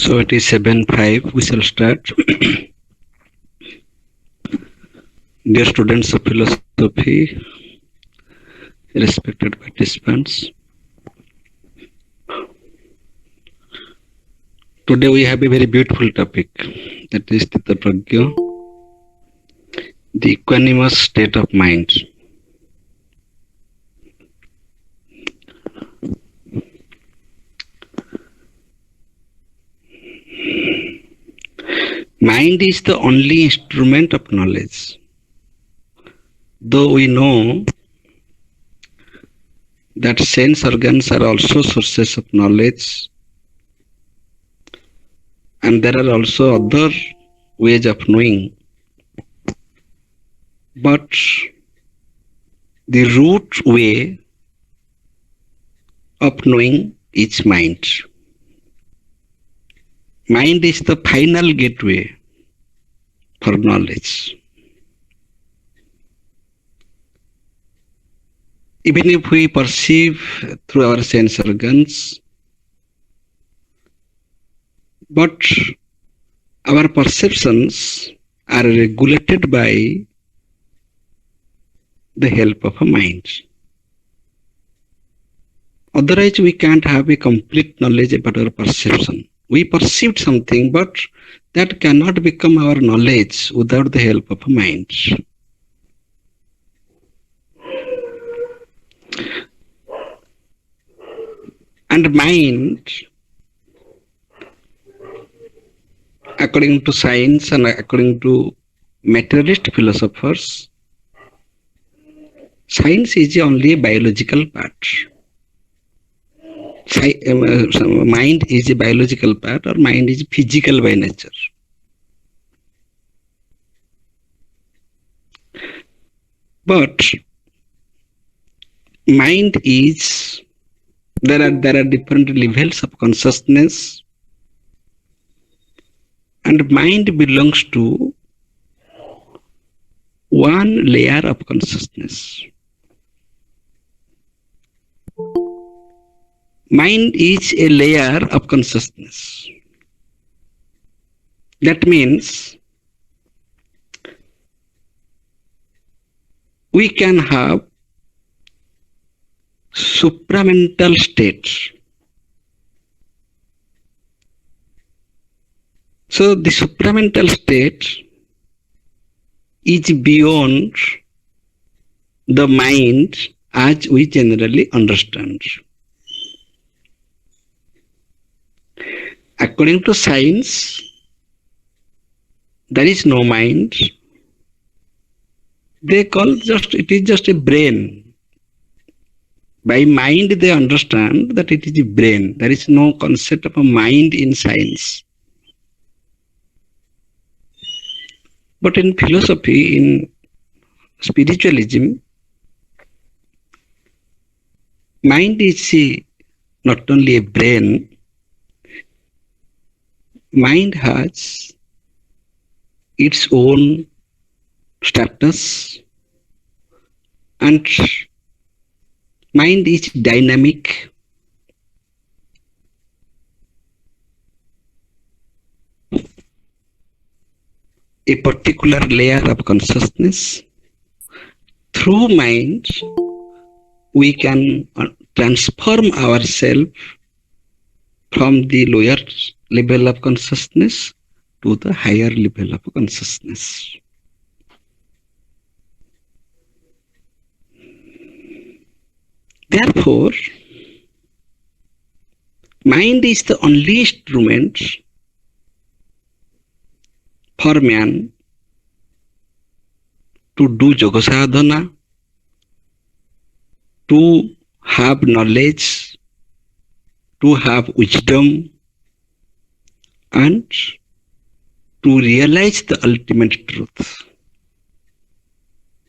So it is 7:05. We shall start. Dear students of philosophy, respected participants, today we have a very beautiful topic, that is Sthita Prajna, the equanimous state of mind. Mind is the only instrument of knowledge. Though we know that sense organs are also sources of knowledge, and there are also other ways of knowing, but the root way of knowing is mind. Mind is the final gateway for knowledge. Even if we perceive through our sense organs, but our perceptions are regulated by the help of a mind. Otherwise, we can't have a complete knowledge about our perception. We perceived something, but that cannot become our knowledge without the help of a mind. And mind, according to science and according to materialist philosophers, science is only a biological part. Mind is a biological part, or mind is physical by nature. But mind is, there are different levels of consciousness, and mind belongs to one layer of consciousness. Mind is a layer of consciousness. That means we can have supramental states. So the supramental state is beyond the mind as we generally understand. According to science, there is no mind. They call it is just a brain. By mind, they understand that it is a brain. There is no concept of a mind in science. But in philosophy, in spiritualism, mind is not only a brain, mind has its own status, and mind is dynamic. A particular layer of consciousness. Through mind, we can transform ourselves from the lower level of consciousness to the higher level of consciousness. Therefore, mind is the only instrument for man to do yoga sadhana, to have knowledge, to have wisdom, and to realize the ultimate truth.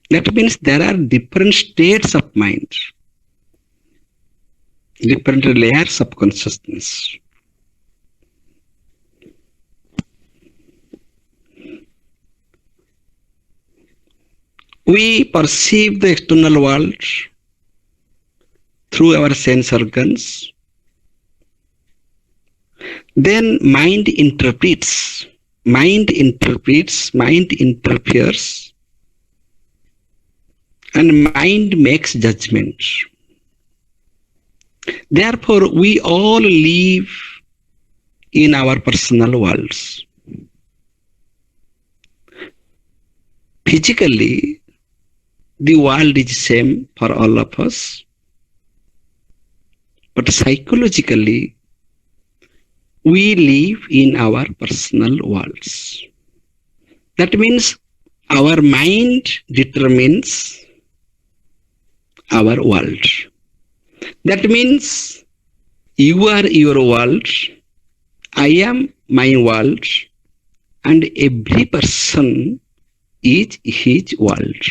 That means there are different states of mind, different layers of consciousness. We perceive the external world through our sense organs. Then mind interprets, mind interferes, and mind makes judgments. Therefore, we all live in our personal worlds. Physically, the world is same for all of us, but psychologically, we live in our personal worlds. That means our mind determines our world. That means you are your world, I am my world, and every person is his world.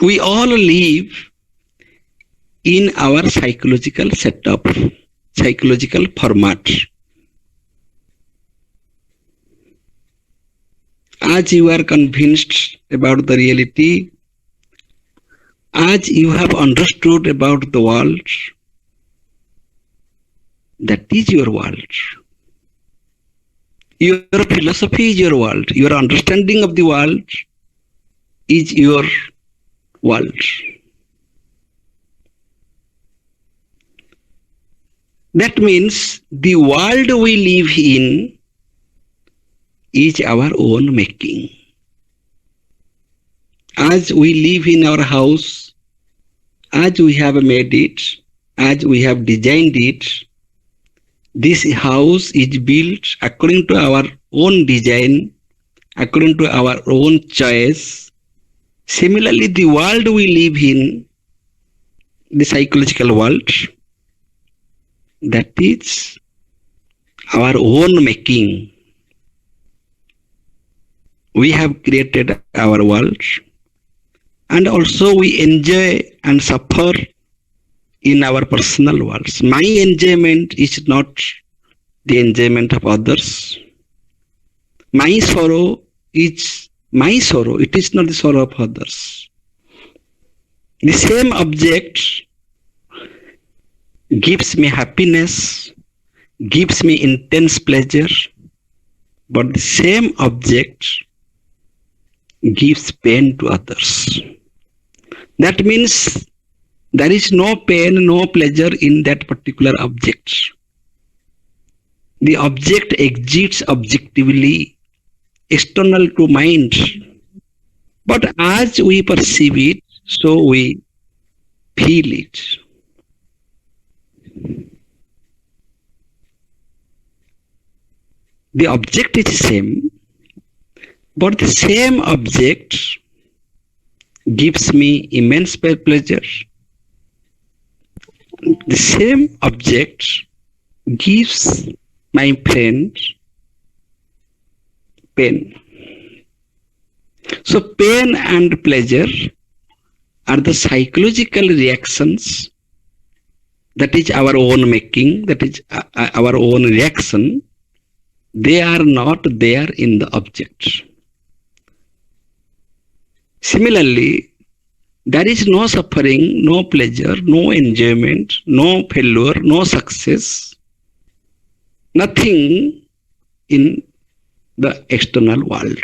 We all live in our psychological setup, psychological format. As you are convinced about the reality, as you have understood about the world, that is your world. Your philosophy is your world. Your understanding of the world is your world. That means the world we live in is our own making. As we live in our house, as we have made it, as we have designed it, this house is built according to our own design, according to our own choice. Similarly, the world we live in, the psychological world, that is our own making. We have created our world, and also we enjoy and suffer in our personal worlds. My enjoyment is not the enjoyment of others. My sorrow is my sorrow. It is not the sorrow of others. The same object gives me happiness, gives me intense pleasure, but the same object gives pain to others. That means there is no pain, no pleasure in that particular object. The object exists objectively, external to mind. But as we perceive it, so we feel it. The object is same, but the same object gives me immense pleasure. The same object gives my friend pain. So pain and pleasure are the psychological reactions. That is our own making, that is our own reaction. They are not there in the object. Similarly, there is no suffering, no pleasure, no enjoyment, no failure, no success, nothing in the external world.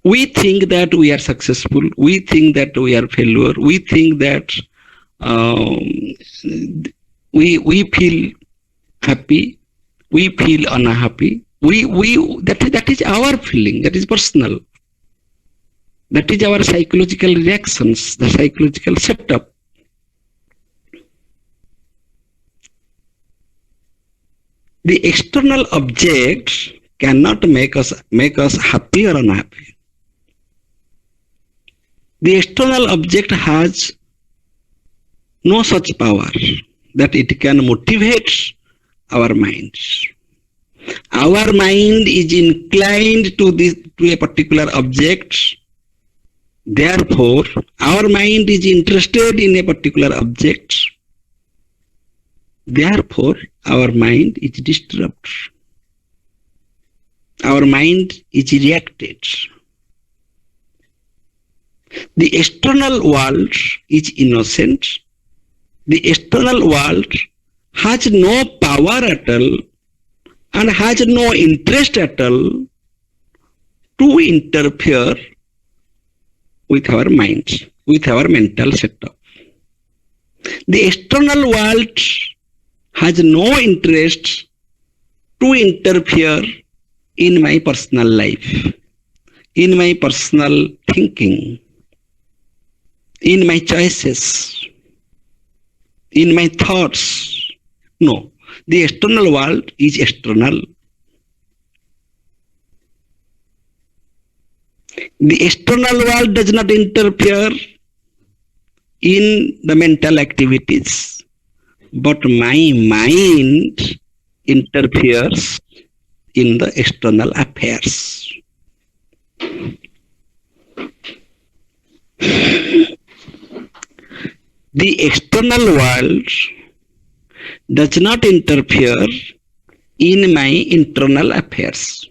We think that we are successful, we think that we are failure, we think that we feel happy, we feel unhappy. That is our feeling, that is personal. That is our psychological reactions, the psychological setup. The external object cannot make us happy or unhappy. The external object has no such power that it can motivate our minds. Our mind is inclined to a particular object. Therefore, our mind is interested in a particular object. Therefore, our mind is disturbed. Our mind is reacted. The external world is innocent. The external world has no power at all and has no interest at all to interfere with our minds, with our mental setup. The external world has no interest to interfere in my personal life, in my personal thinking, in my choices, in my thoughts. No, the external world is external. The external world does not interfere in the mental activities, but my mind interferes in the external affairs. The external world does not interfere in my internal affairs,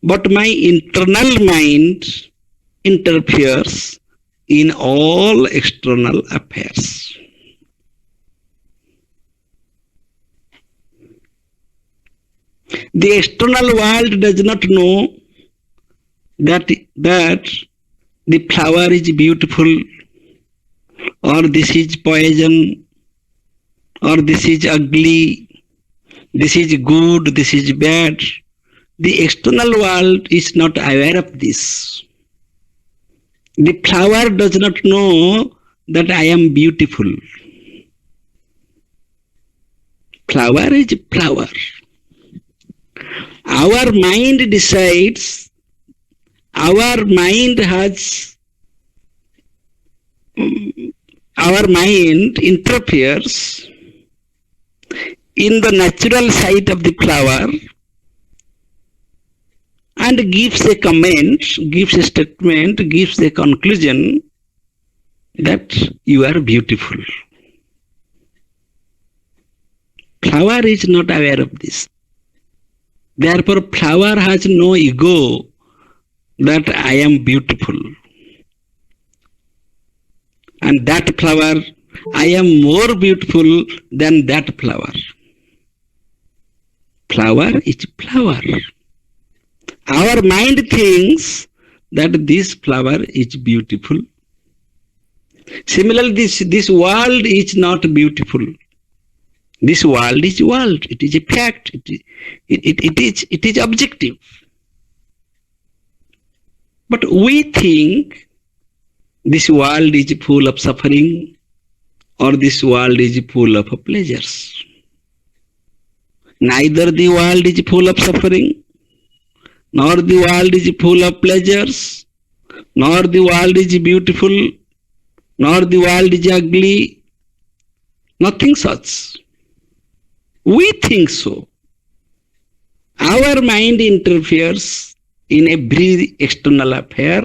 but my internal mind interferes in all external affairs. The external world does not know that the flower is beautiful, or this is poison, or this is ugly, this is good, this is bad. The external world is not aware of this. The flower does not know that I am beautiful. Flower is flower. Our mind decides, our mind interferes in the natural site of the flower and gives a comment, gives a statement, gives a conclusion that you are beautiful. Flower is not aware of this. Therefore, flower has no ego that I am beautiful. And that flower, I am more beautiful than that flower. Flower is flower. Our mind thinks that this flower is beautiful. Similarly, this world is not beautiful. This world is world. It is a fact. It is objective. But we think this world is full of suffering, or this world is full of pleasures. Neither the world is full of suffering, nor the world is full of pleasures, nor the world is beautiful, nor the world is ugly. Nothing such. We think so. Our mind interferes in every external affair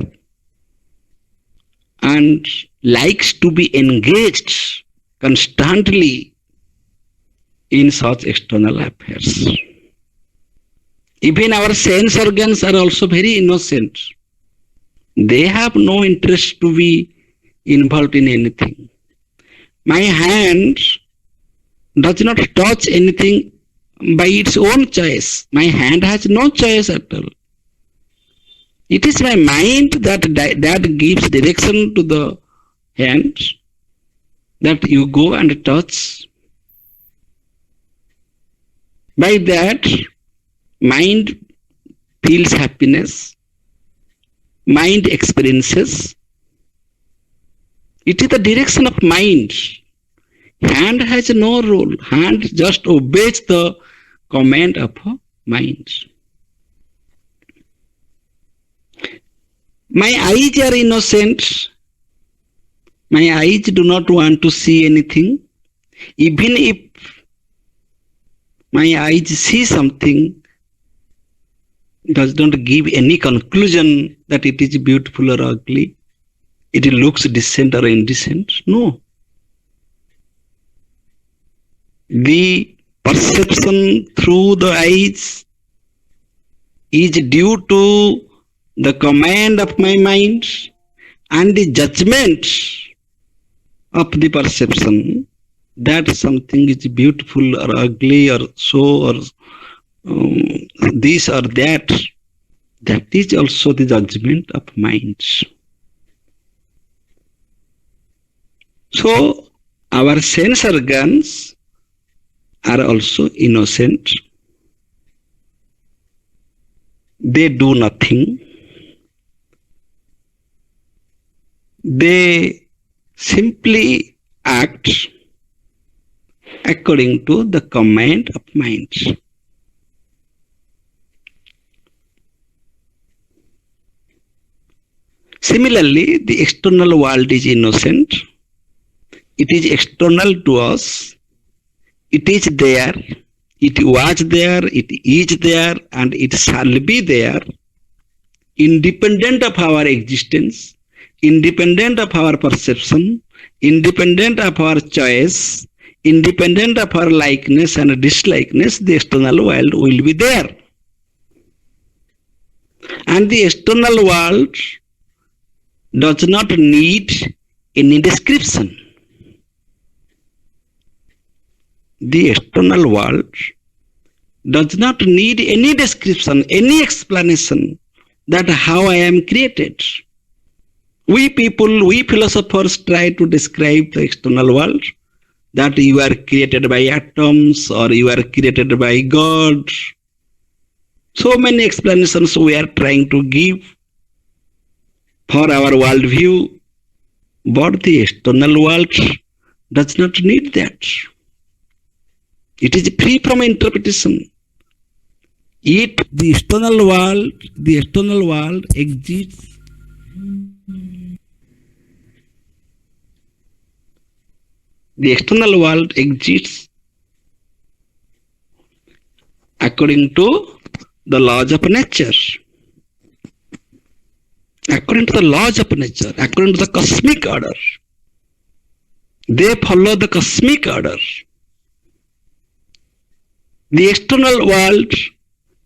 and likes to be engaged constantly in such external affairs. Even our sense organs are also very innocent. They have no interest to be involved in anything. My hand does not touch anything by its own choice. My hand has no choice at all. It is my mind that gives direction to the hand, that you go and touch. By that, mind feels happiness, mind experiences. It is the direction of mind. Hand has no role. Hand just obeys the command of mind. My eyes are innocent. My eyes do not want to see anything. Even if my eyes see something, does not give any conclusion that it is beautiful or ugly. It looks decent or indecent. No. The perception through the eyes is due to the command of my mind, and the judgment of the perception that something is beautiful or ugly or so or this or that, that is also the judgment of mind. So our sense organs are also innocent. They do nothing. They simply act according to the command of mind. Similarly, the external world is innocent. It is external to us. It is there. It was there. It is there. And it shall be there. Independent of our existence, independent of our perception, independent of our choice, independent of our likeness and dislikeness, the external world will be there. And the external world does not need any description. The external world does not need any description, any explanation that how I am created. We people, we philosophers try to describe the external world, that you are created by atoms or you are created by God. So many explanations we are trying to give for our worldview, but the external world does not need that. It is free from interpretation. The external world exists according to the laws of nature. According to the laws of nature, according to the cosmic order. They follow the cosmic order. The external world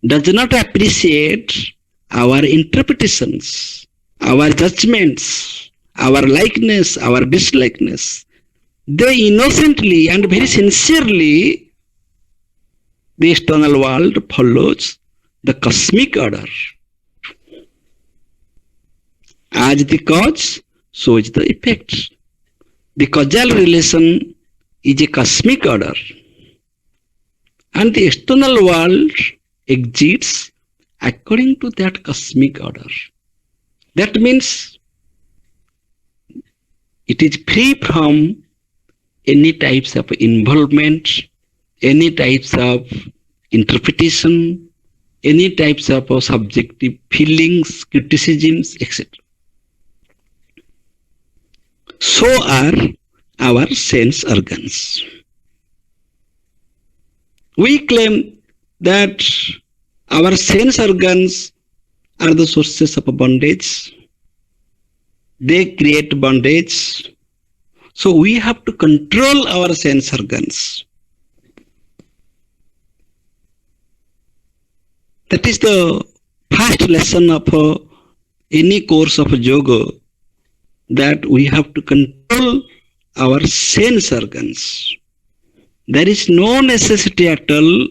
does not appreciate our interpretations, our judgments, our likeness, our dislikeness. They innocently and very sincerely, the external world follows the cosmic order. As the cause, so is the effect. The causal relation is a cosmic order. And the external world exists according to that cosmic order. That means it is free from any types of involvement, any types of interpretation, any types of subjective feelings, criticisms, etc. So are our sense organs. We claim that our sense organs are the sources of bondage. They create bondage. So we have to control our sense organs. That is the first lesson of any course of yoga, that we have to control our sense organs. There is no necessity at all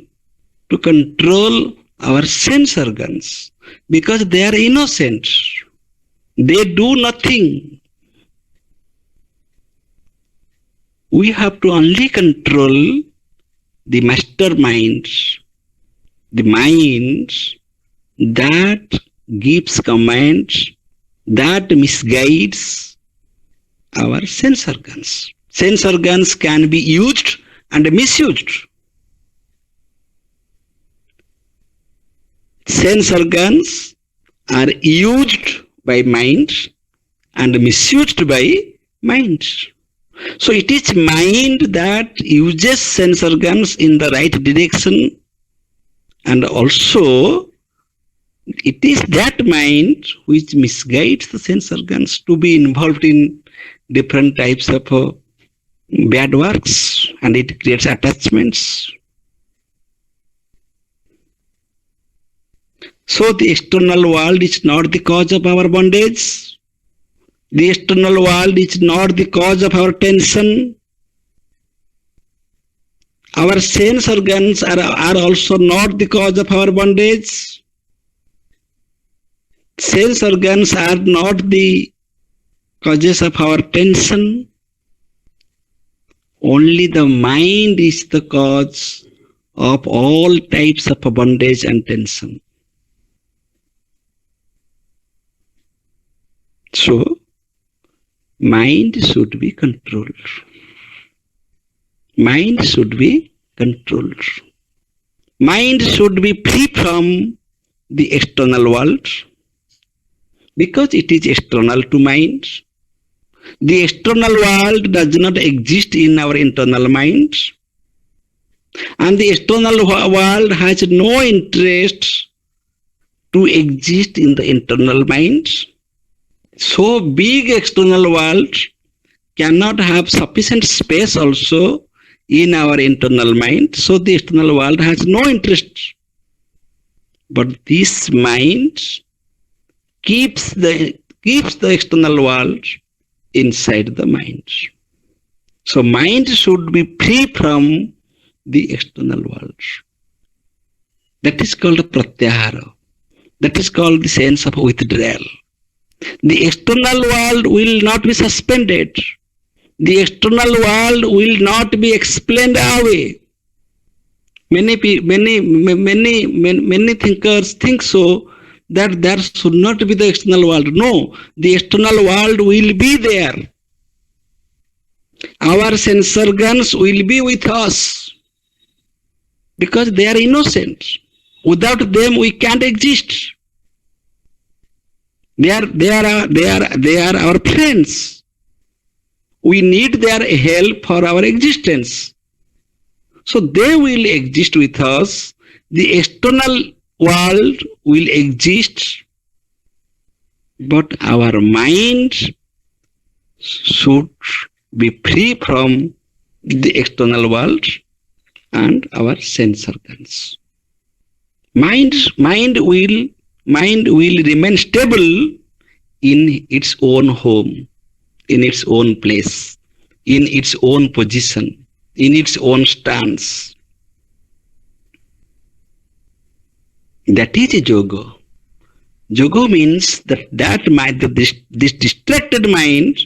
to control our sense organs because they are innocent. They do nothing. We have to only control the mastermind, the mind that gives commands, that misguides our sense organs. Sense organs can be used and misused. Sense organs are used by mind and misused by mind. So it is mind that uses sense organs in the right direction, and also it is that mind which misguides the sense organs to be involved in different types of bad works, and it creates attachments. So the external world is not the cause of our bondage. The external world is not the cause of our tension. Our sense organs are also not the cause of our bondage. Sense organs are not the causes of our tension. Only the mind is the cause of all types of bondage and tension. So, mind should be controlled. Mind should be controlled. Mind should be free from the external world because it is external to mind. The external world does not exist in our internal mind, and the external world has no interest to exist in the internal mind. So big external world cannot have sufficient space also in our internal mind, so the external world has no interest. But this mind keeps the external world inside the mind. So mind should be free from the external world. That is called pratyahara. That is called the sense of withdrawal. The external world will not be suspended. The external world will not be explained away. Many thinkers think so, that there should not be the external world. No, the external world will be there. Our sense organs will be with us because they are innocent. Without them, we can't exist. They are our friends. We need their help for our existence. So they will exist with us. The external world will exist, but our mind should be free from the external world and our sense organs. Mind will remain stable in its own home, in its own place, in its own position, in its own stance. That is yoga. Yoga means that mind, this distracted mind,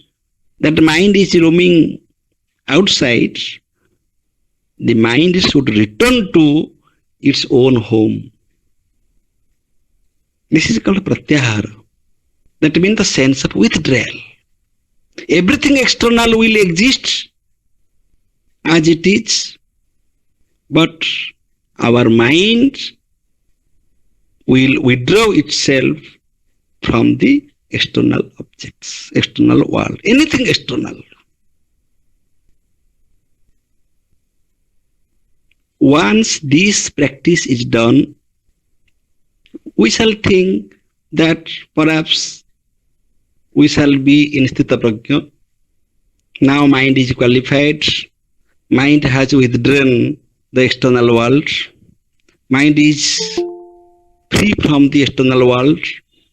that mind is roaming outside, the mind should return to its own home. This is called pratyahara. That means the sense of withdrawal. Everything external will exist as it is, but our mind will withdraw itself from the external objects, external world, anything external. Once this practice is done, we shall think that perhaps we shall be in Sthita Prajna. Now mind is qualified. Mind has withdrawn the external world. Mind is free from the external world.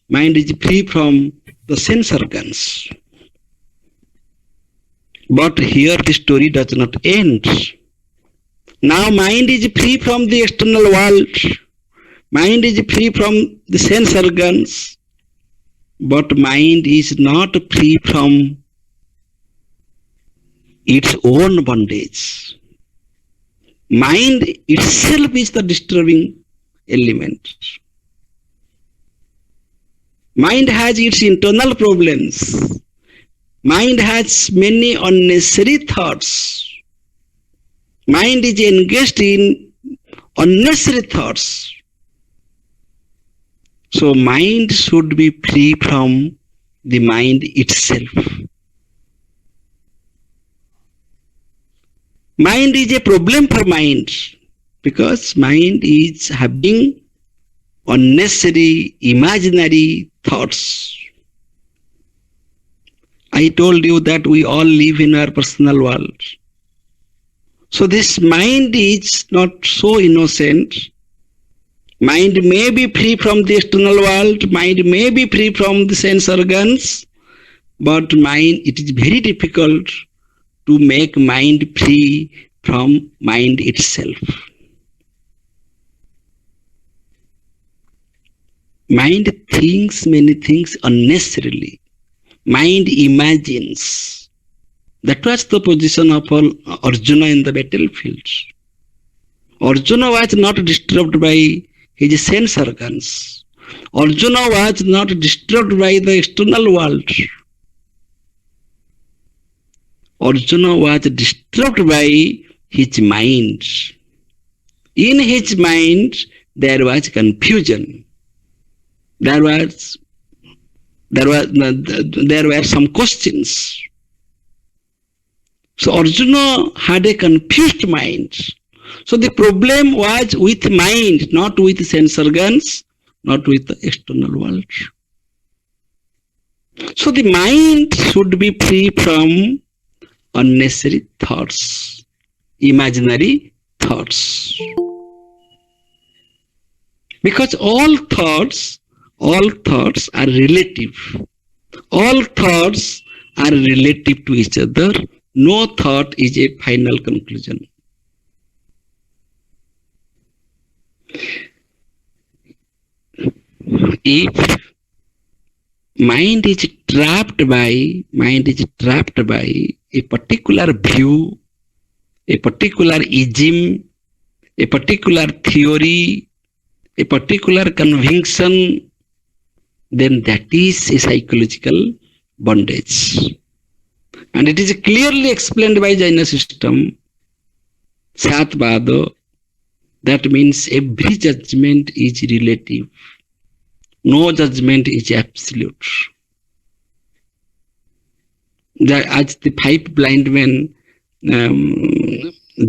Mind is free from the sense organs. But here the story does not end. Now mind is free from the external world. Mind is free from the sense organs. But mind is not free from its own bondage. Mind itself is the disturbing element. Mind has its internal problems. Mind has many unnecessary thoughts. Mind is engaged in unnecessary thoughts. So mind should be free from the mind itself. Mind is a problem for mind because mind is having unnecessary, imaginary thoughts. I told you that we all live in our personal world. So this mind is not so innocent. Mind may be free from the external world, mind may be free from the sense organs, but mind, it is very difficult to make mind free from mind itself. Mind thinks many things unnecessarily. Mind imagines. That was the position of Arjuna in the battlefield. Arjuna was not disturbed by his sense organs. Arjuna was not disturbed by the external world. Arjuna was disturbed by his mind. In his mind, there was confusion. There were some questions. So Arjuna had a confused mind. So the problem was with mind, not with sense organs, not with the external world. So the mind should be free from unnecessary thoughts, imaginary thoughts. Because all thoughts are relative. All thoughts are relative to each other. No thought is a final conclusion. If mind is trapped by a particular view, a particular ism, a particular theory, a particular conviction, then that is a psychological bondage. And it is clearly explained by Jaina system, Satvada. That means every judgment is relative. No judgment is absolute. As the 5 blind men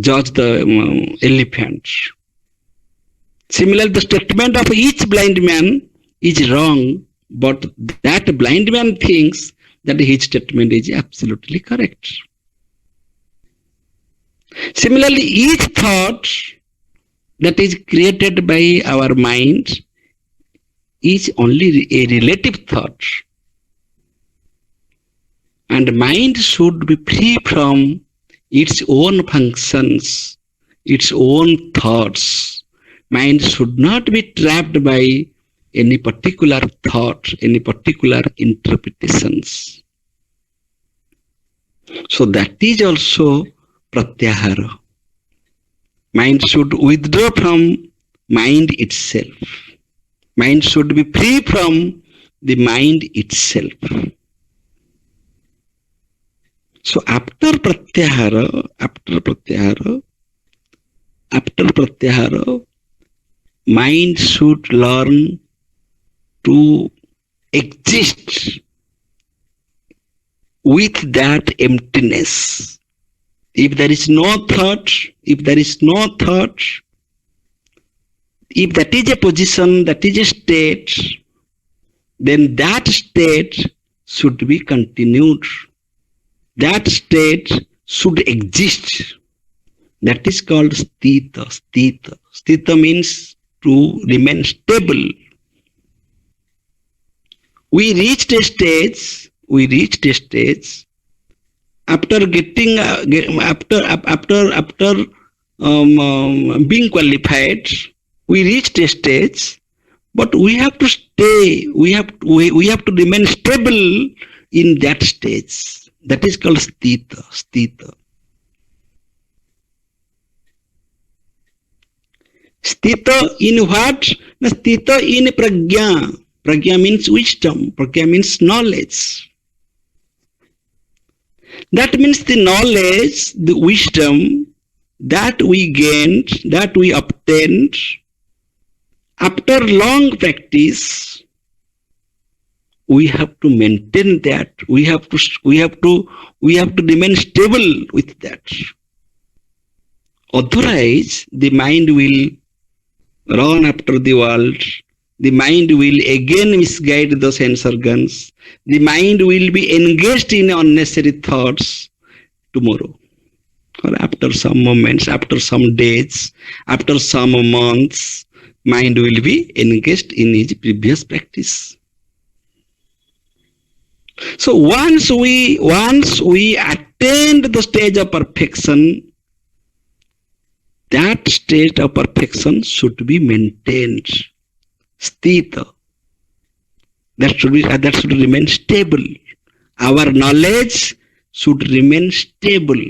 judge the elephant. Similarly, the statement of each blind man is wrong, but that blind man thinks that his statement is absolutely correct. Similarly, each thought that is created by our mind is only a relative thought. And mind should be free from its own functions, its own thoughts. Mind should not be trapped by any particular thought, any particular interpretations. So that is also pratyahara. Mind should withdraw from mind itself. Mind should be free from the mind itself. So after pratyahara, mind should learn to exist with that emptiness. If there is no thought, if that is a position, that is a state, then that state should be continued. That state should exist. That is called sthita. Sthita means to remain stable. We reached a stage after getting after being qualified. We reached a stage, but we have to stay. We have to remain stable in that stage. That is called sthita. Sthita in what? Sthita in prajna. Prajna means wisdom. Prajna means knowledge. That means the knowledge, the wisdom that we gained, that we obtained after long practice. We have to maintain that. We have to remain stable with that. Otherwise, the mind will run after the world. The mind will again misguide the sense organs. The mind will be engaged in unnecessary thoughts tomorrow, or after some moments, after some days, after some months. Mind will be engaged in his previous practice. So once we attain the stage of perfection, that state of perfection should be maintained. Sthita. That should remain stable. Our knowledge should remain stable,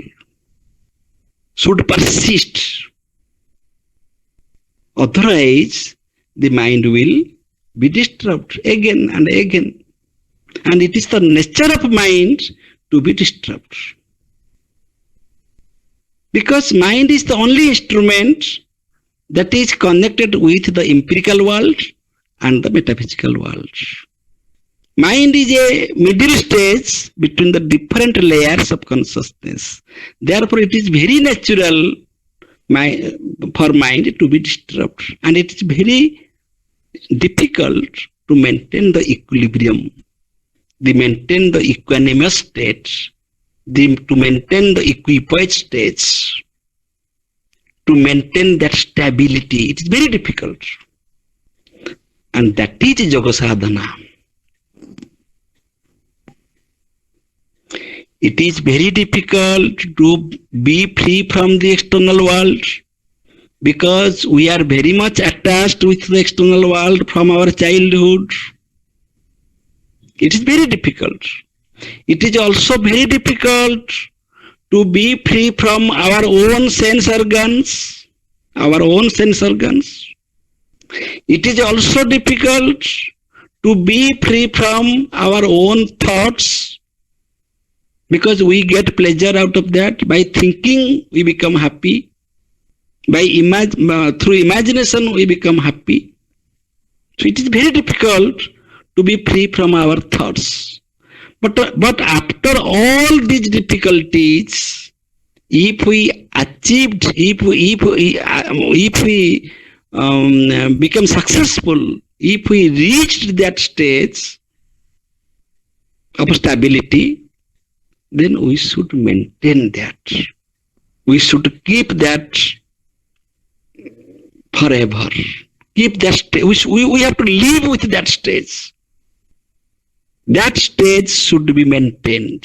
should persist. Otherwise, the mind will be disturbed again and again. And it is the nature of mind to be disturbed. Because mind is the only instrument that is connected with the empirical world and the metaphysical world. Mind is a middle stage between the different layers of consciousness. Therefore, it is very natural for mind to be disturbed, and it is very difficult to maintain the equilibrium, to maintain the equanimous state, to maintain the equipoise state, to maintain that stability. It is very difficult, and that is yoga sadhana. It is very difficult to be free from the external world because we are very much attached with the external world from our childhood. It is very difficult. It is also very difficult to be free from our own sense organs, It is also difficult to be free from our own thoughts, because we get pleasure out of that. By thinking, we become happy. Through imagination, we become happy. So it is very difficult to be free from our thoughts. But after all these difficulties, if we become successful, if we reached that stage of stability, then we should maintain that. We should keep that forever. Keep that stage. We have to live with that stage. That stage should be maintained.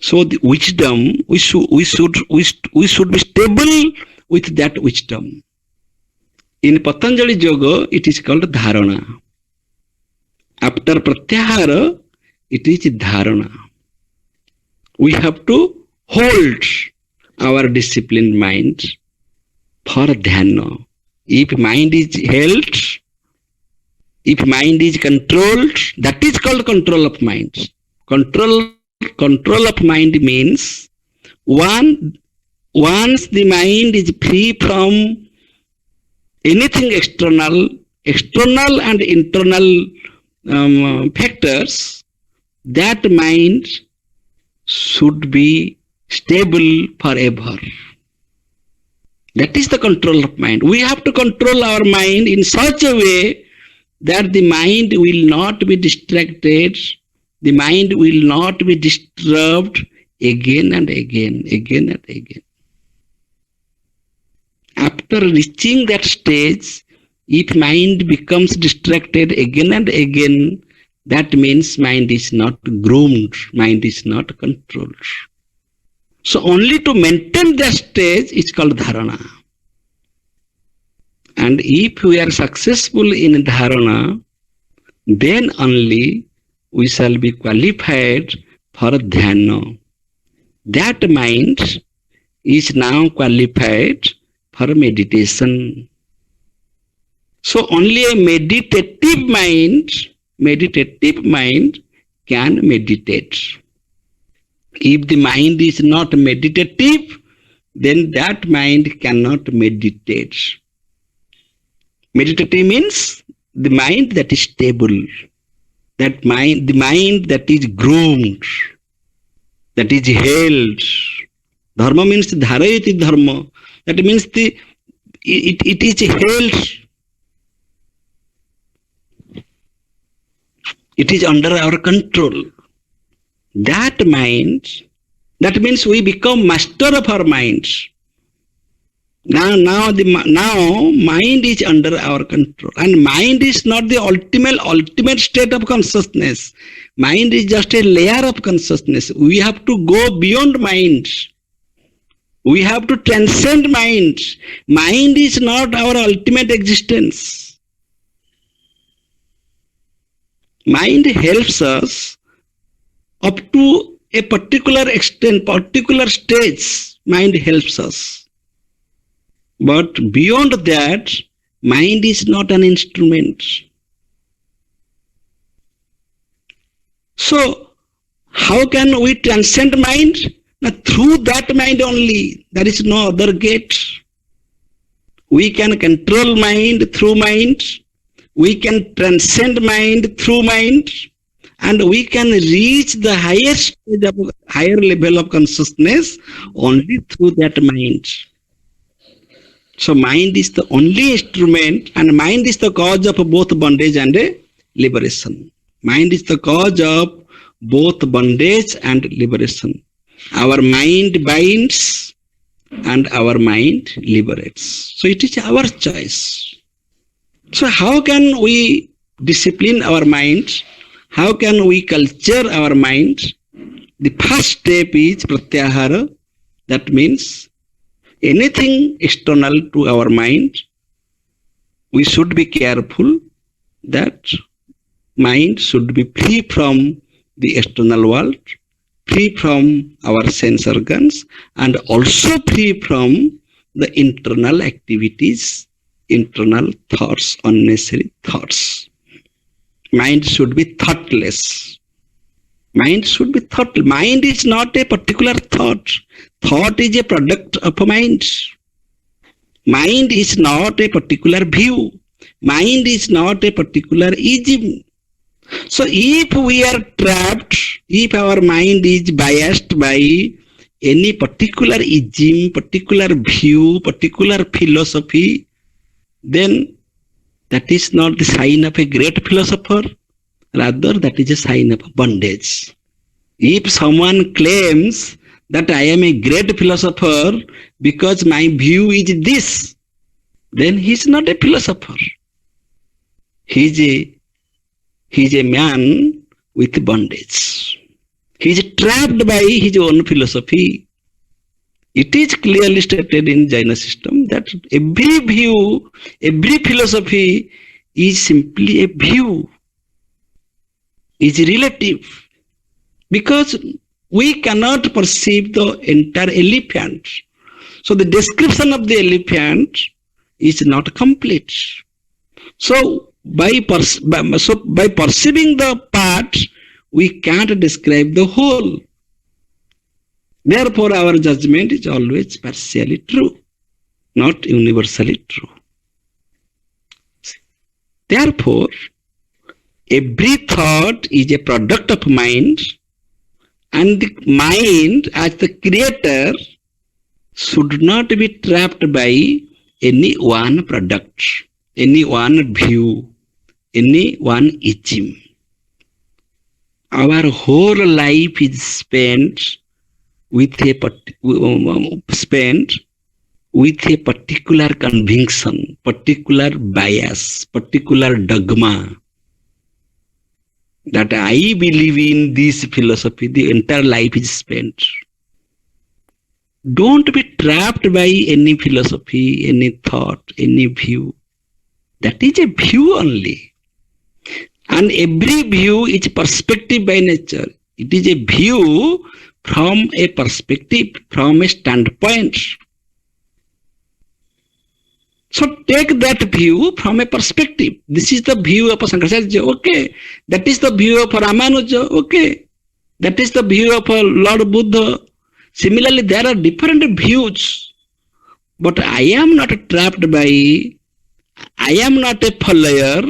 So the wisdom, we should be stable with that wisdom. In Patanjali Yoga, it is called dharana. After pratyahara, it is dharana. We have to hold our disciplined mind for dhyana. If mind is held, if mind is controlled, that is called control of mind. Control of mind means once the mind is free from anything external and internal factors, that mind should be stable forever. That is the control of mind. We have to control our mind in such a way that the mind will not be distracted, the mind will not be disturbed again and again. After reaching that stage, if mind becomes distracted again and again, that means mind is not groomed, mind is not controlled. So only to maintain that stage is called dharana. And if we are successful in dharana, then only we shall be qualified for dhyana. That mind is now qualified for meditation. So only a meditative mind can meditate. If the mind is not meditative, then that mind cannot meditate. Meditative means the mind that is stable, the mind that is groomed, that is held. Dharma means dharayati dharma. That means it is held. It is under our control. That means we become master of our minds. Now mind is under our control, and mind is not the ultimate state of consciousness. Mind is just a layer of consciousness. We have to go beyond mind. We have to transcend mind. Mind is not our ultimate existence. Mind helps us up to a particular extent, particular stage. Mind helps us. But beyond that, mind is not an instrument. So, how can we transcend mind? Now, through that mind only. There is no other gate. We can control mind through mind. We can transcend mind through mind. And we can reach the higher stage of higher level of consciousness only through that mind. So mind is the only instrument, and mind is the cause of both bondage and liberation. Mind is the cause of both bondage and liberation. Our mind binds and our mind liberates. So it is our choice. So how can we discipline our mind? How can we culture our mind? The first step is pratyahara. That means anything external to our mind, we should be careful that mind should be free from the external world, free from our sense organs, and also free from the internal activities, internal thoughts, unnecessary thoughts. Mind should be thoughtless. Mind should be thoughtless. Mind is not a particular thought. Thought is a product of a mind. Mind is not a particular view. Mind is not a particular ism. So if we are trapped, if our mind is biased by any particular ism, particular view, particular philosophy, then that is not the sign of a great philosopher. Rather, that is a sign of bondage. If someone claims that I am a great philosopher because my view is this, then he is not a philosopher. He is a man with bondage. He is trapped by his own philosophy. It is clearly stated in Jaina system that every view, every philosophy is simply a view, is relative, because we cannot perceive the entire elephant. So the description of the elephant is not complete. So by perceiving the part, we can't describe the whole. Therefore, our judgment is always partially true, not universally true. Therefore, every thought is a product of mind, and the mind as the creator should not be trapped by any one product, any one view, any one ism. Our whole life is spent with a particular conviction, particular bias, particular dogma, that I believe in this philosophy. The entire life is spent. Don't be trapped by any philosophy, any thought, any view. That is a view only. And every view is perspective by nature. It is a view from a perspective, from a standpoint. So take that view from a perspective. This is the view of Shankaracharya. Okay. That is the view of Ramanuja. Okay. That is the view of Lord Buddha. Similarly, there are different views. But I am not trapped by, I am not a follower,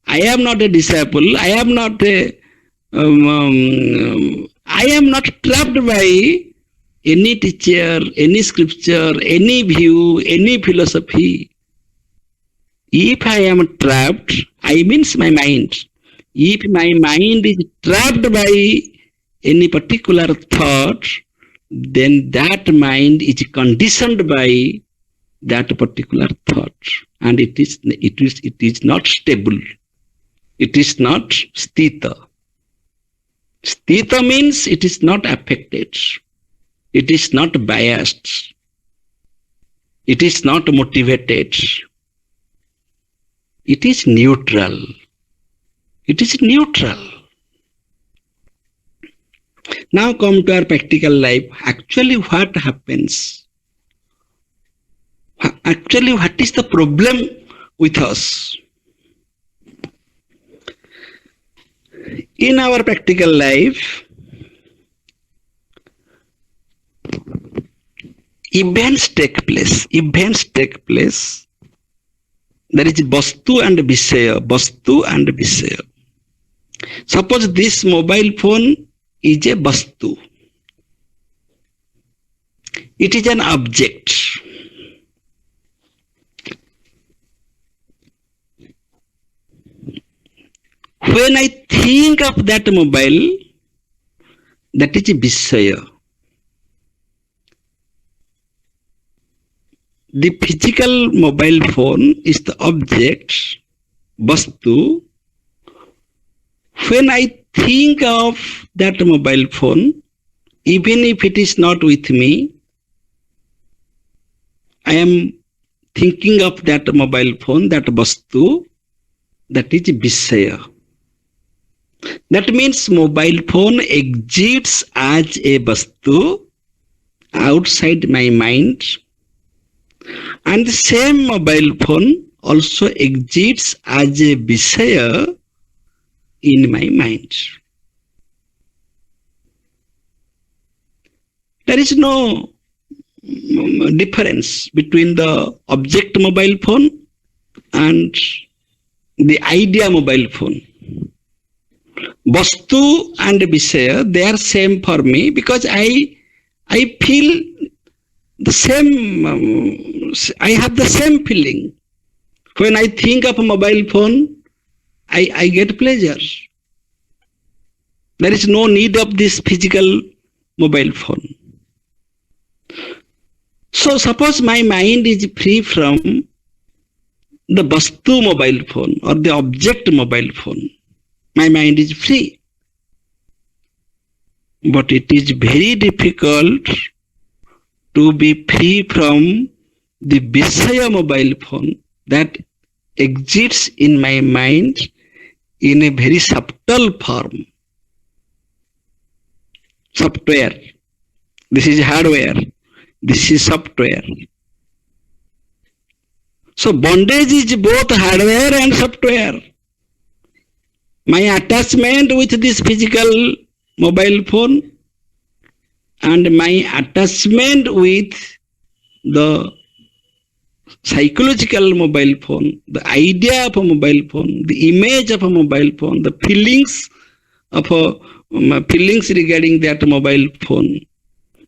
I am not a disciple, I am not trapped by any teacher, any scripture, any view, any philosophy. If I am trapped, I means my mind. If my mind is trapped by any particular thought, then that mind is conditioned by that particular thought, and it is not stable. It is not sthita. Sthita means it is not affected. It is not biased. It is not motivated. It is neutral. It is neutral. Now come to our practical life. Actually, what happens? Actually, what is the problem with us? In our practical life, events take place. Events take place. There is Vastu and Vishaya. Vastu and Vishaya. Suppose this mobile phone is a Vastu. It is an object. When I think of that mobile, that is Vishaya. The physical mobile phone is the object, Vastu. When I think of that mobile phone, even if it is not with me, I am thinking of that mobile phone, that Vastu, that is Vishaya. That means mobile phone exists as a Vastu outside my mind. And the same mobile phone also exists as a Vishaya in my mind. There is no difference between the object mobile phone and the idea mobile phone. Vastu and Vishaya, they are same for me because I feel the same, I have the same feeling. When I think of a mobile phone, I get pleasure. There is no need of this physical mobile phone. So suppose my mind is free from the Vastu mobile phone or the object mobile phone. My mind is free. But it is very difficult to be free from the Vishaya mobile phone that exists in my mind in a very subtle form. Software. This is hardware. This is software. So bondage is both hardware and software. My attachment with this physical mobile phone and my attachment with the psychological mobile phone, the idea of a mobile phone, the image of a mobile phone, the feelings of feelings regarding that mobile phone,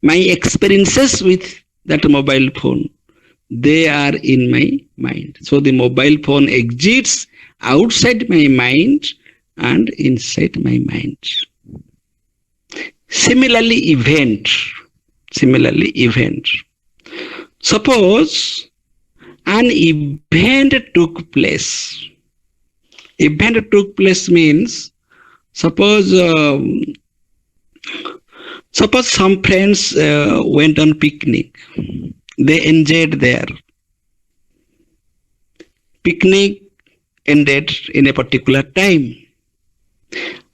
my experiences with that mobile phone, they are in my mind. So the mobile phone exists outside my mind and inside my mind. Similarly, event. Suppose an event took place. Event took place means suppose some friends went on picnic. They enjoyed there. Picnic ended in a particular time.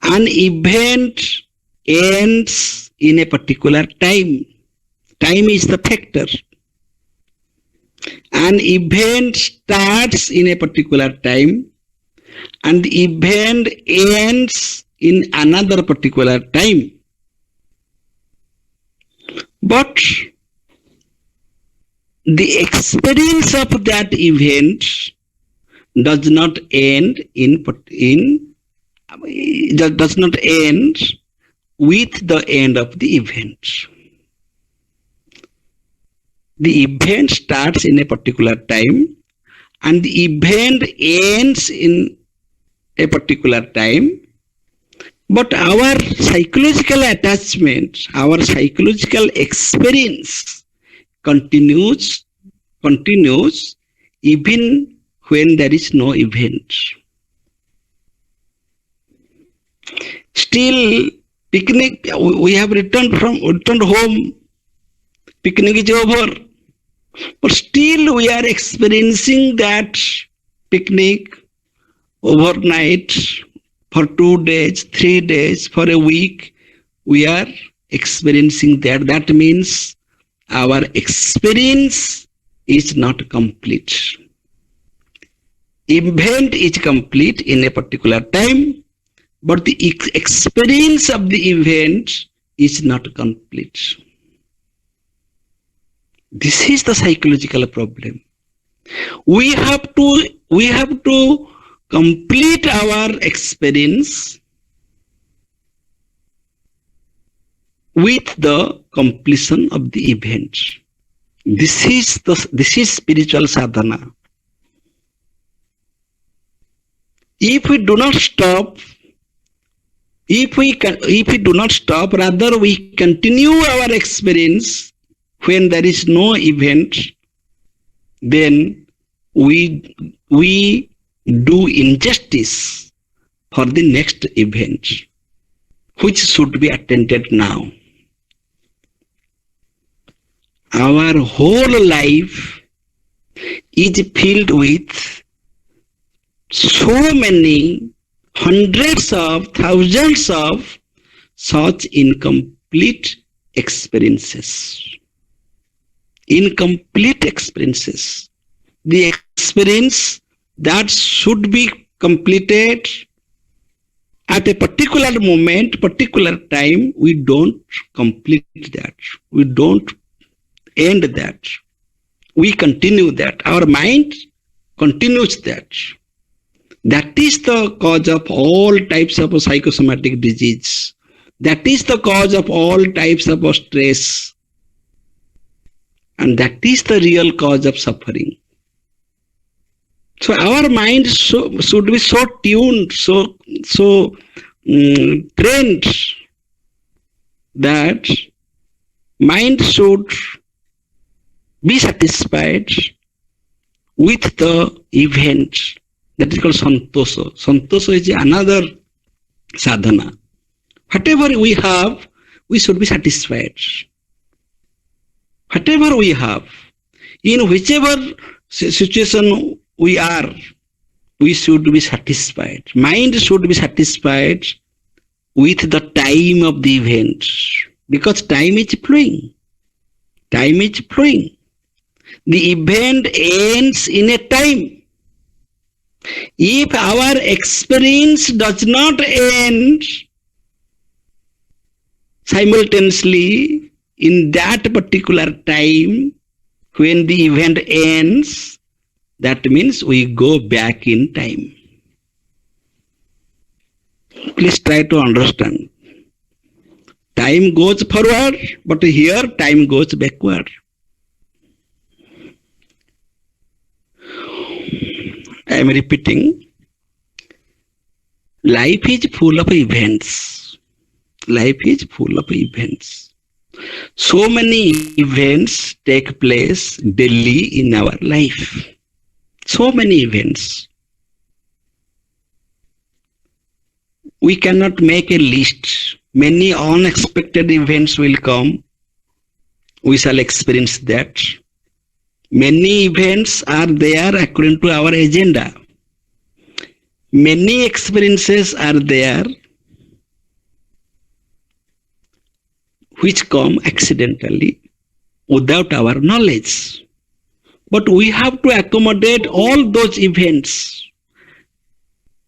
An event ends in a particular time. Time is the factor. An event starts in a particular time and the event ends in another particular time. But the experience of that event does not end with the end of the event. The event starts in a particular time and the event ends in a particular time. But our psychological attachment, our psychological experience continues even when there is no event. Still, picnic, we have returned home, picnic is over. But still we are experiencing that picnic overnight for 2 days, 3 days, for a week. We are experiencing that. That means our experience is not complete. Event is complete in a particular time, but the experience of the event is not complete. This is the psychological problem. We have to complete our experience with the completion of the event. This is spiritual sadhana. If we do not stop, rather we continue our experience when there is no event, then we do injustice for the next event, which should be attended now. Our whole life is filled with so many hundreds of thousands of such incomplete experiences. Incomplete experiences. The experience that should be completed at a particular moment, particular time, we don't complete that. We don't end that. We continue that. Our mind continues that. That is the cause of all types of psychosomatic disease. That is the cause of all types of stress. And that is the real cause of suffering. So our mind should be so tuned, so trained that mind should be satisfied with the event. That is called santosa. Santosa is another sadhana. Whatever we have, we should be satisfied. Whatever we have, in whichever situation we are, we should be satisfied. Mind should be satisfied with the time of the event, because time is flowing. Time is flowing. The event ends in a time. If our experience does not end simultaneously in that particular time when the event ends, that means we go back in time. Please try to understand. Time goes forward, but here time goes backward. I am repeating. Life is full of events. Life is full of events. So many events take place daily in our life. So many events. We cannot make a list. Many unexpected events will come. We shall experience that. Many events are there according to our agenda. Many experiences are there which come accidentally without our knowledge. But we have to accommodate all those events.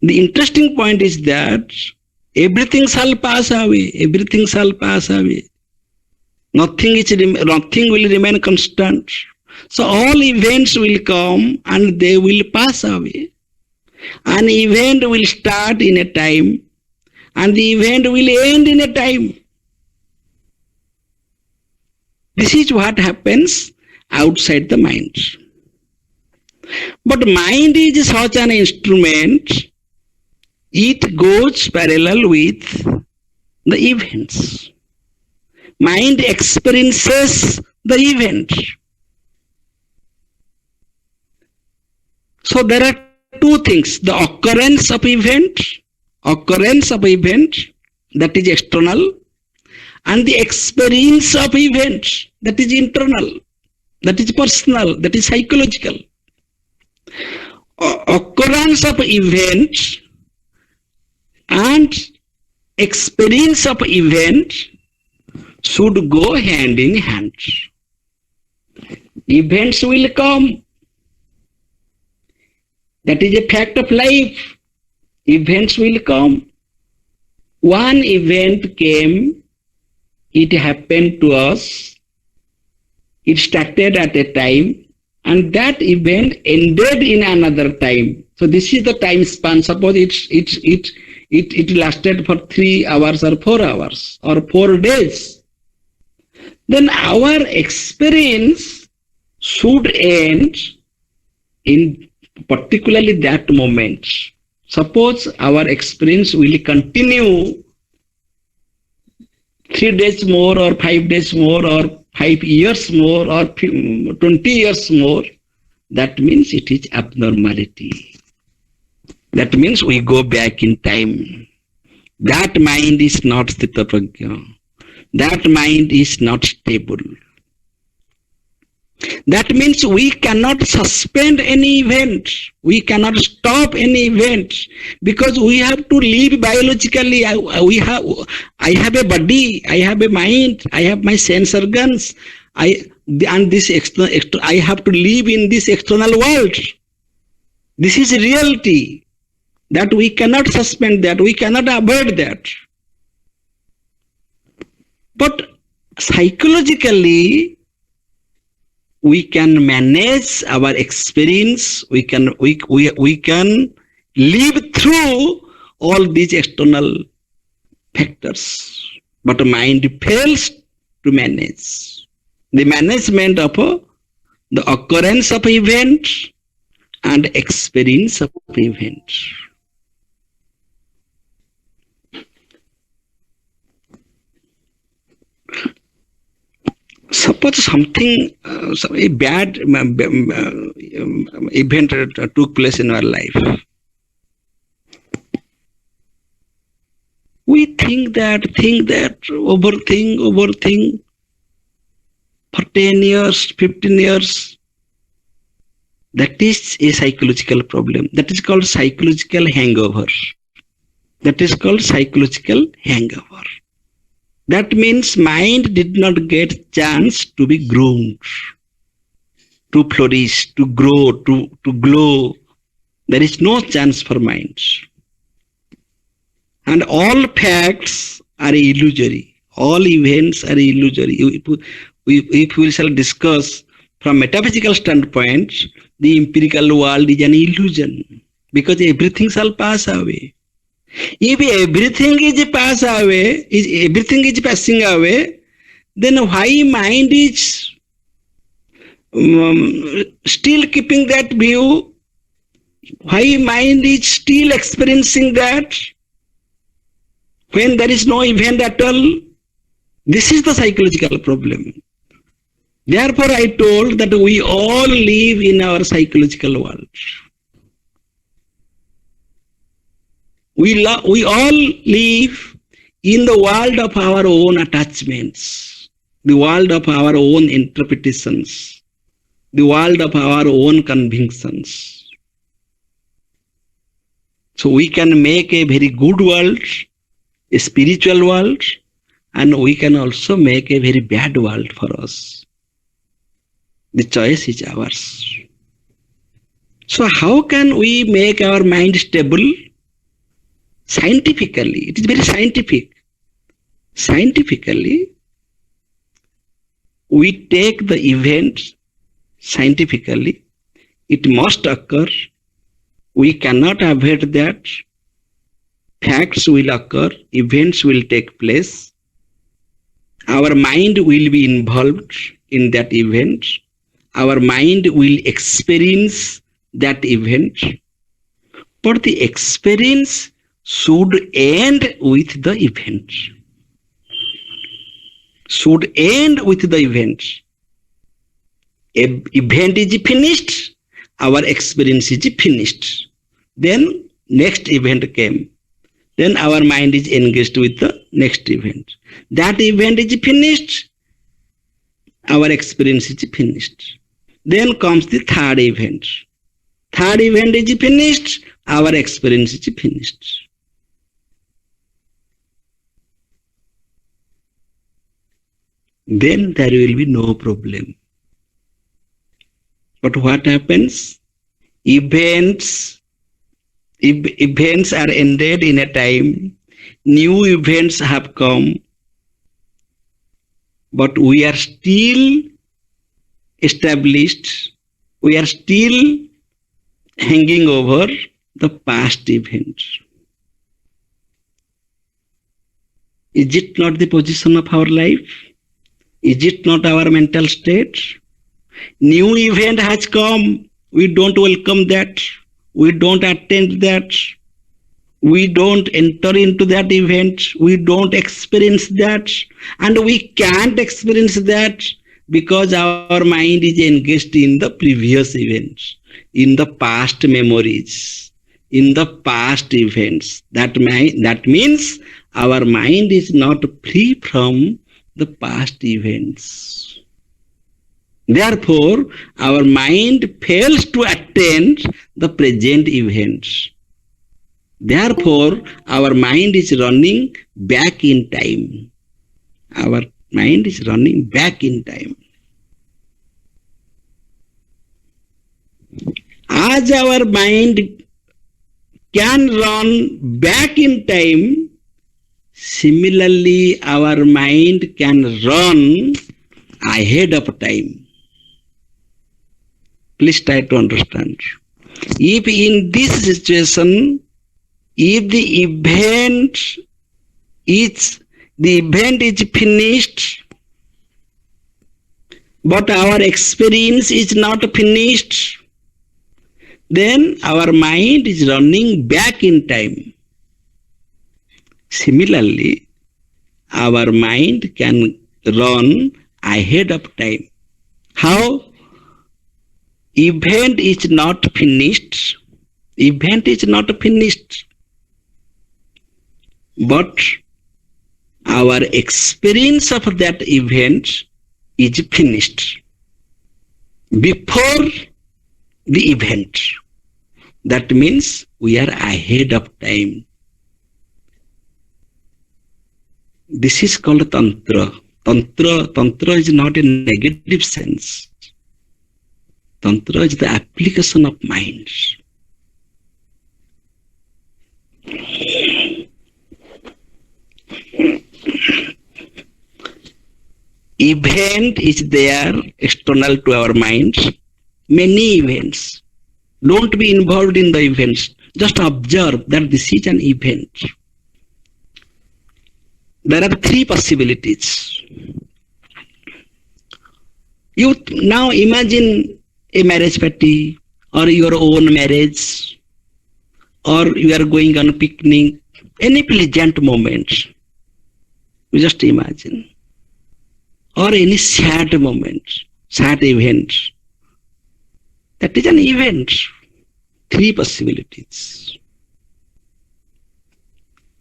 The interesting point is that everything shall pass away. Everything shall pass away. Nothing will remain constant. So all events will come and they will pass away. An event will start in a time and the event will end in a time. This is what happens outside the mind. But mind is such an instrument, it goes parallel with the events. Mind experiences the event. So there are two things: the occurrence of event, that is external, and the experience of event, that is internal. That is personal, that is psychological. Occurrence of events and experience of event should go hand in hand. Events will come. That is a fact of life. Events will come. One event came, it happened to us, it started at a time, and that event ended in another time. So this is the time span. Suppose it lasted for 3 hours or 4 hours or 4 days. Then our experience should end in particularly that moment. Suppose our experience will continue 3 days more or 5 days more or 5 years more or 20 years more, that means it is abnormality. That means we go back in time. That mind is not Sthita Prajna. That mind is not stable. That means we cannot suspend any event. We cannot stop any event because we have to live biologically. I have a body, I have a mind, I have my sense organs. I have to live in this external world. This is reality that we cannot suspend, that we cannot avoid that. But psychologically, we can manage our experience. We can live through all these external factors. But the mind fails to manage. The management of the occurrence of event and experience of event. Suppose something, a bad event took place in our life. We think that, overthink for 10 years, 15 years. That is a psychological problem. That is called psychological hangover. That is called psychological hangover. That means mind did not get chance to be groomed, to flourish, to grow, to glow. There is no chance for mind. And all facts are illusory. All events are illusory. If we shall discuss from metaphysical standpoint, the empirical world is an illusion because everything shall pass away. If everything is passing away, then why mind is still keeping that view? Why mind is still experiencing that when there is no event at all? This is the psychological problem. Therefore, I told that we all live in our psychological world. We all live in the world of our own attachments, the world of our own interpretations, the world of our own convictions. So we can make a very good world, a spiritual world, and we can also make a very bad world for us. The choice is ours. So how can we make our mind stable? Scientifically, it is very scientific. Scientifically, we take the event scientifically. It must occur. We cannot avoid that. Facts will occur. Events will take place. Our mind will be involved in that event. Our mind will experience that event. But the experience should end with the event. Should end with the event. Event is finished, our experience is finished. Then next event came. Then our mind is engaged with the next event. That event is finished. our experience is finished. Then comes the third event. Third event is finished, our experience is finished. Then there will be no problem. But what happens? Events are ended in a time, new events have come, but we are still established, we are still hanging over the past events. Is it not the position of our life? Is it not our mental state? New event has come, we don't welcome that, we don't attend that, we don't enter into that event, we don't experience that, and we can't experience that because our mind is engaged in the previous events, in the past memories, in the past events. That means our mind is not free from the past events. Therefore, our mind fails to attend the present events. Therefore, our mind is running back in time. Our mind is running back in time. As our mind can run back in time, similarly, our mind can run ahead of time. Please try to understand. If in this situation, if the event is finished, but our experience is not finished, then our mind is running back in time. Similarly, our mind can run ahead of time. How? Event is not finished. Event is not finished. But our experience of that event is finished before the event. That means we are ahead of time. This is called Tantra. Tantra is not a negative sense. Tantra is the application of mind. Event is there external to our minds. Many events. Don't be involved in the events. Just observe that this is an event. There are three possibilities. You now imagine a marriage party or your own marriage, or you are going on a picnic, any pleasant moment. You just imagine. Or any sad moment, sad event. That is an event. Three possibilities.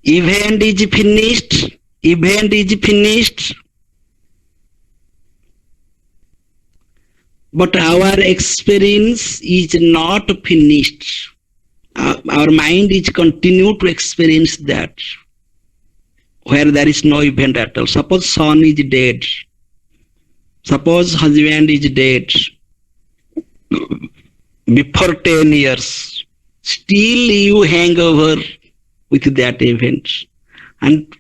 Event is finished. Event is finished. But our experience is not finished. Our mind is continue to experience that. Where there is no event at all. Suppose son is dead. Suppose husband is dead. Before 10 years, still you hang over with that event. And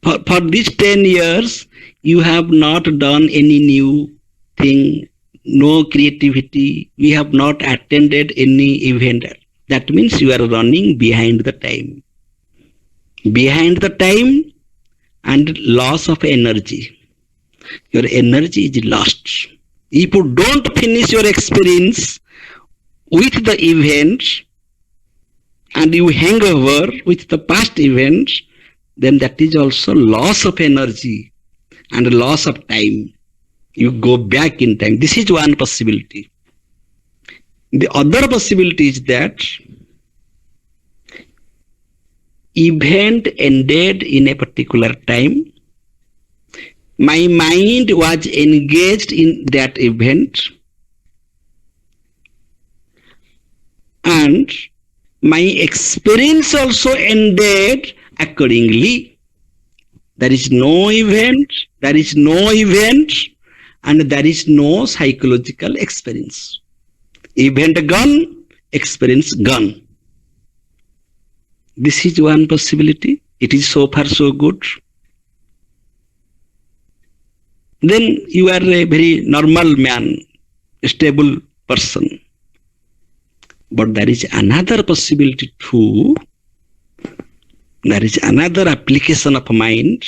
for these 10 years, you have not done any new thing, no creativity, we have not attended any event. That means you are running behind the time. Behind the time and loss of energy. Your energy is lost. If you don't finish your experience with the event and you hang over with the past event, then that is also loss of energy and loss of time. You go back in time. This is one possibility. The other possibility is that event ended in a particular time, My mind was engaged in that event, and my experience also ended accordingly. There is no event, and there is no psychological experience. Event gone, experience gone. This is one possibility. It is so far so good. Then you are a very normal man, stable person. But there is another possibility too. There is another application of mind,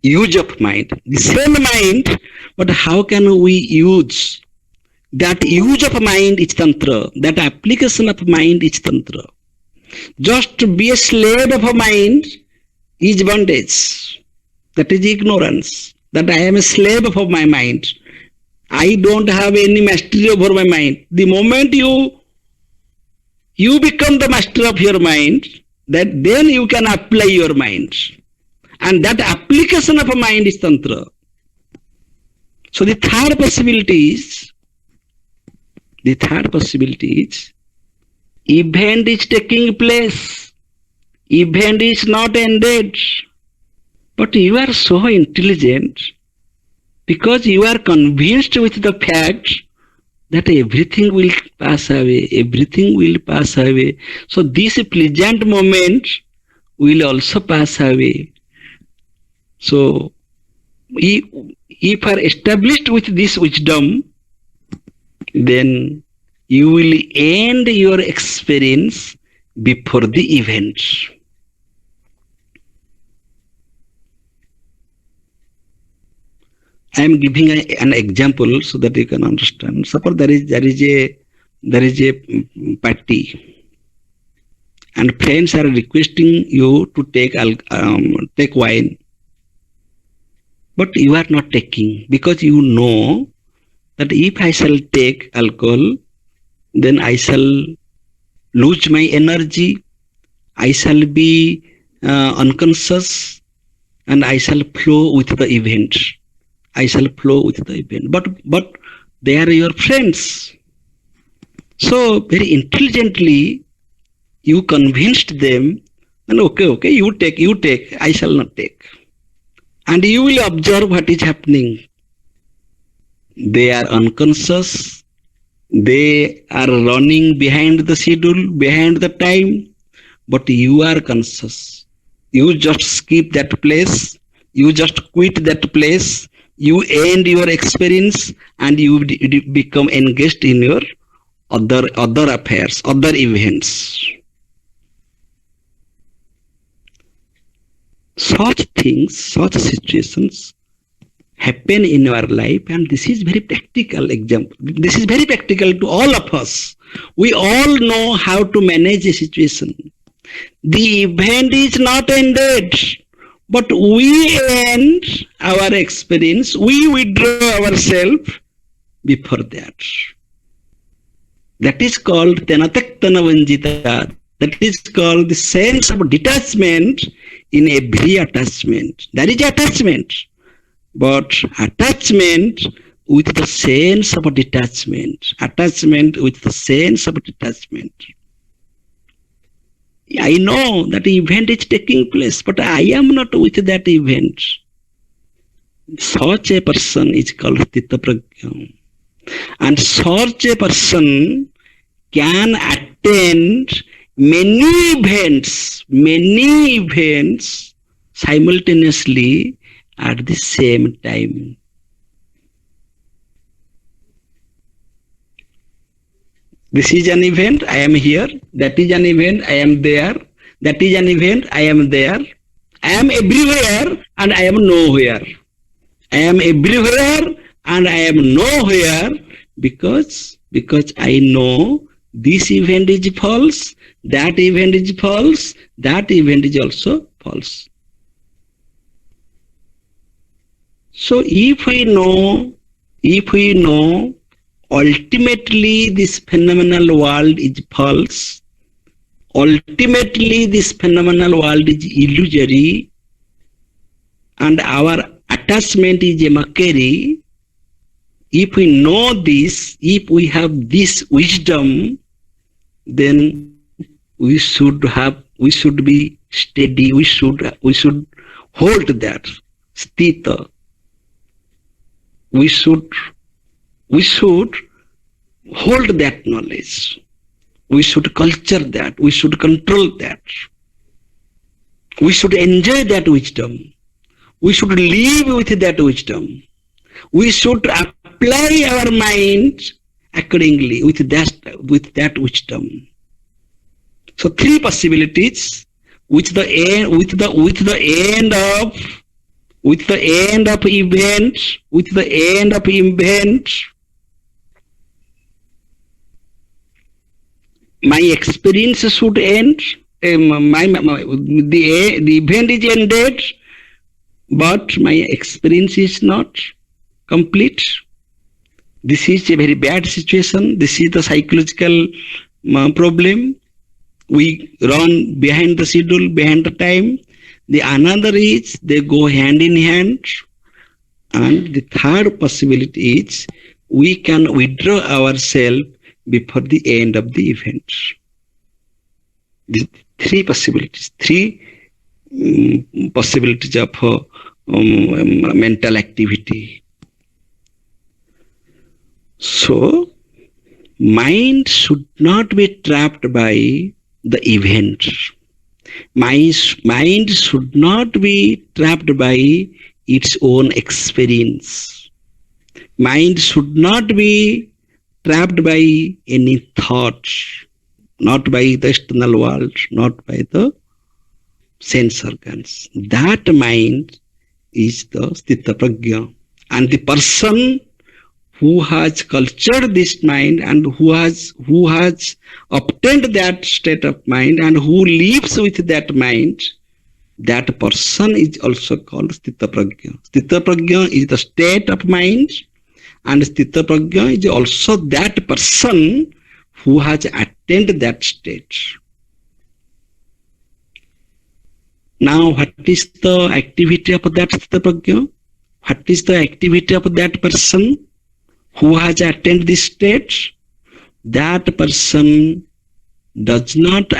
use of mind. The same mind, but how can we use? That use of mind is Tantra. That application of mind is Tantra. Just to be a slave of a mind is bondage. That is ignorance. That I am a slave of my mind. I don't have any mastery over my mind. The moment you become the master of your mind, that then you can apply your mind. And that application of a mind is Tantra. So the third possibility is, event is taking place. Event is not ended. But you are so intelligent because you are convinced with the fact that everything will pass away. So this pleasant moment will also pass away. So if you are established with this wisdom, then you will end your experience before the event. I am giving an example so that you can understand. Suppose there is a party, and friends are requesting you to take wine, but you are not taking because you know that if I shall take alcohol, then I shall lose my energy, I shall be unconscious, and I shall flow with the event. But they are your friends. So very intelligently you convinced them, and okay, you take, I shall not take. And you will observe what is happening. They are unconscious. They are running behind the schedule, behind the time, but you are conscious. You just skip that place. You just quit that place. You end your experience and you become engaged in your other affairs, other events. Such things, such situations happen in our life, and this is very practical example. This is very practical to all of us. We all know how to manage a situation. The event is not ended, but we end our experience, we withdraw ourselves before that. That is called Tenatektana Vanjita. That is called the sense of detachment in every attachment. There is attachment, but attachment with the sense of detachment. Attachment with the sense of detachment. I know that event is taking place, but I am not with that event. Such a person is called Stita Prajna. And such a person can attend many events simultaneously at the same time. This is an event, I am here. That is an event, I am there. That is an event, I am there. I am everywhere and I am nowhere. I am everywhere and I am nowhere because I know this event is false, that event is false, that event is also false. So if we know ultimately this phenomenal world is false, ultimately this phenomenal world is illusory, and our attachment is a mockery. If we know this, if we have this wisdom, then we should be steady. We should hold that sthita. We should hold that knowledge. We should culture that. We should control that. We should enjoy that wisdom. We should live with that wisdom. We should apply our mind accordingly with that wisdom. So three possibilities with the end of event, my experience should end. The event is ended, but my experience is not complete. This is a very bad situation. This is the psychological problem. We run behind the schedule, behind the time. The another is they go hand in hand. And the third possibility is we can withdraw ourselves before the end of the event. The three possibilities of mental activity. So, mind should not be trapped by the event. Mind should not be trapped by its own experience. Mind should not be trapped by any thought, not by the external world, not by the sense organs. That mind is the sthita prajna. And the person who has cultured this mind and who has obtained that state of mind and who lives with that mind, that person is also called sthita prajna. Sthita prajna is the state of mind, and sthita prajna is also that person who has attained that state. Now, what is the activity of that sthita prajna? What is the activity of that person who has attained this state? That person does not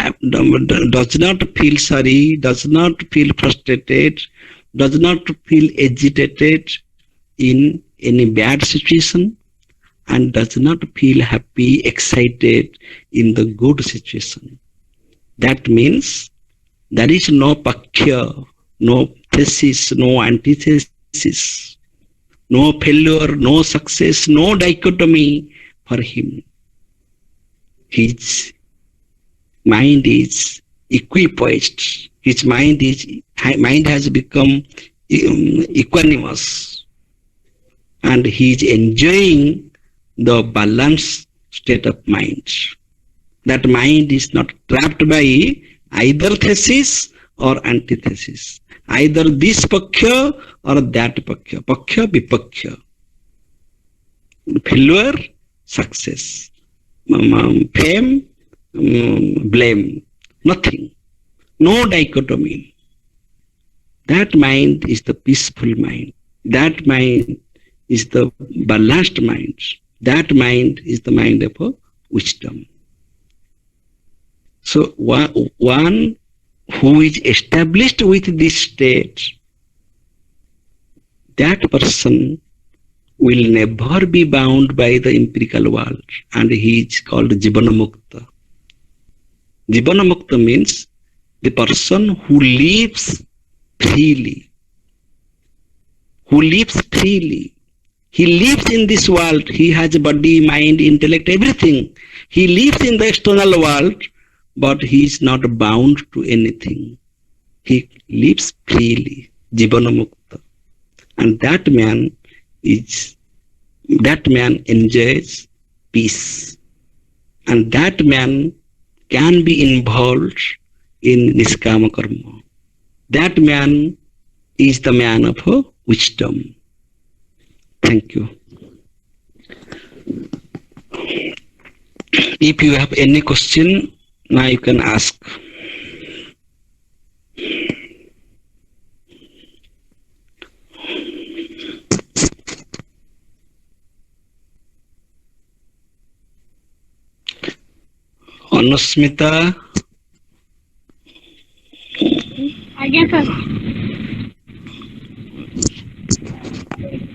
feel sorry, does not feel frustrated, does not feel agitated in any bad situation, and does not feel happy, excited in the good situation. That means there is no pakhya, no thesis, no antithesis, no failure, no success, no dichotomy for him. His mind is equipoised. His mind has become equanimous, and he is enjoying the balanced state of mind. That mind is not trapped by either thesis or antithesis, either this pakhya or that pakhya, pakhya vipakhya, failure, success, fame, blame, nothing, no dichotomy. That mind is the peaceful mind. That mind is the balanced mind. That mind is the mind of wisdom. So one who is established with this state, that person will never be bound by the empirical world, and he is called Jivanamukta. Jivanamukta means the person who lives freely. Who lives freely. He lives in this world. He has body, mind, intellect, everything. He lives in the external world, but he is not bound to anything. He lives freely, Jivanamukta. And that man enjoys peace. And that man can be involved in Niskama Karma. That man is the man of wisdom. Thank you. If you have any question, now you can ask. Anusmita, ଆଜ୍ଞା sir.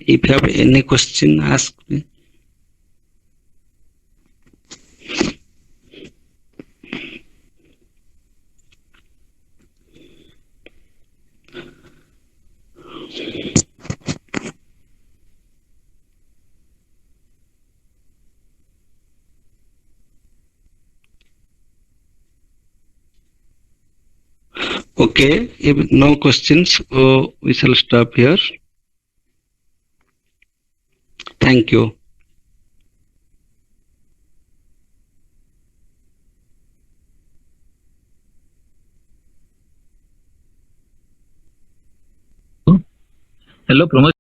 if you have any question, ask me. Okay, if no questions, we shall stop here. Thank you. Hello, Pramod.